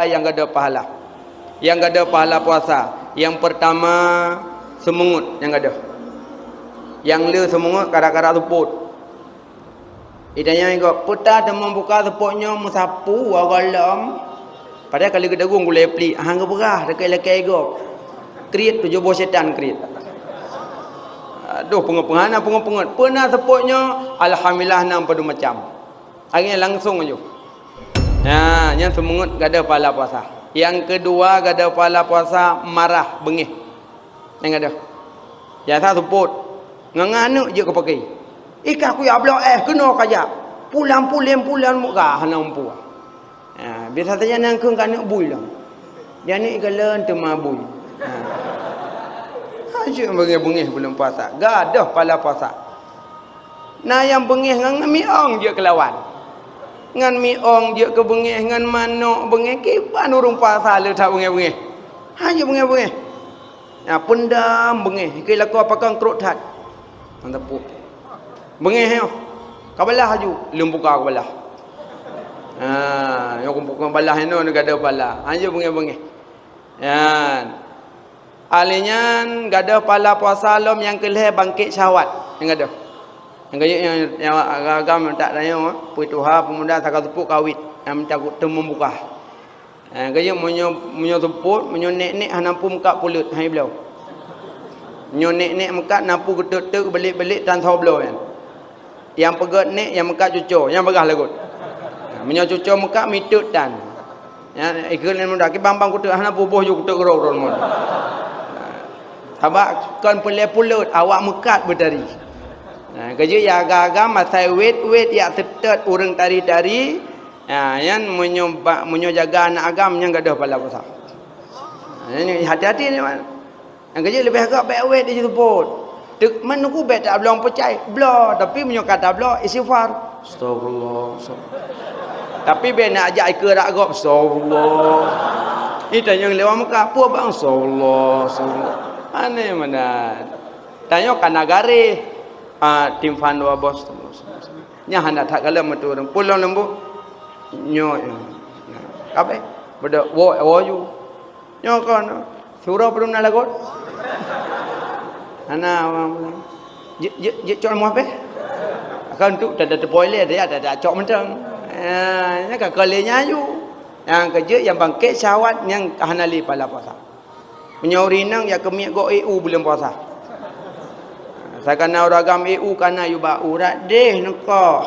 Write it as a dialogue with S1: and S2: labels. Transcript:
S1: yang ada pahala. Yang ada pahala puasa. Yang pertama semungut yang ada. Yang le semungut kadang-kadang tuput. Idanya juga putar dan membuka tepuknya musapu wagalam. Padahal kalau kita gong gulai pli, hang berah dekat lekai go. Kreat tu jobo setan kreat. Aduh pengat-pengat pernah tepuknya alhamdulillah nampak macam. Akhirnya langsung aja. Nah, yang semungut gak ada pahala puasa. Yang kedua gak ada pahala puasa marah bengih. Yang ada. Yang satu put nganganu je kau pakai. Ikan aku ya blok kena kajak. Pulang muka nampu. Ha, biasa saja nang keng kan bui lah. Dia ni galan tu mabui. Ha. Asyik bengih-bengih belum puasa. Gak ada pahala puasa. Nah yang bengih ngan miong je kelawan. Ngan miong je ke bengih ngan manok bengih kipan urung puasa le tak bengih-bengih. Hanya bengih-bengih. Ya pendam bengih. Kira laku apakah kerut hat. Tepuk. Bengih yo. Kabalah haju, lum buka kabalah. Ha, yo buka balah eno nak ada pala. Hanya bengih-bengih. Yan. Alinya gak ada pala puasa lom yang kelih bangkit syahwat. Yang ada. Yang gaya yang agam tak tanya puituha pemuda tak tepuk kawit yang minta temu buka. Gaya munyo tepuk, munyo nek-nek nampu muka pulut hai belau. Munyo nek-nek muka nampu gedut-gedut balik-balik tan thau belau kan. Yang pegat nek yang muka cucur, yang begah lagut. Munyo cucur muka mitut tan. Ya ikut ni muda ki bambang kutuk hana bubuh ju kutuk gerok mon. Sabak kan pulut awak mekat berdari. Kerja ya agak-agak masai wait ya setet orang tari-tari. Yang menyo jaga anak agam yang gak ada pala puasa. Ini hati-hati ni man. Yang kerja lebih agak baik wait di situ pun. Dek mana ku bet tak belum percaya. Belum tapi menyo kata belum istighfar. Astagfirullah. Tapi be nak ajak ke rak gop astagfirullah. Itu yang lewat muka apa bang astagfirullah. Aneh mana. Tanya kan negara. Tim Fanwa bos. Nya hendak tak kala metu pulang lembu. Nyo. Apa? Beda wo you. Nyo kan. Surau belum nak lagot. Ana je cok mau apa? Kan tu dah toilet dia dah cok mentang. Nya ka kalenya you. Yang kerja yang bangkit syahwat yang hanali pala puasa. Menyorinang ya kemiak go EU belum puasa. Saya kena orang EU kana you ba urat deh nako.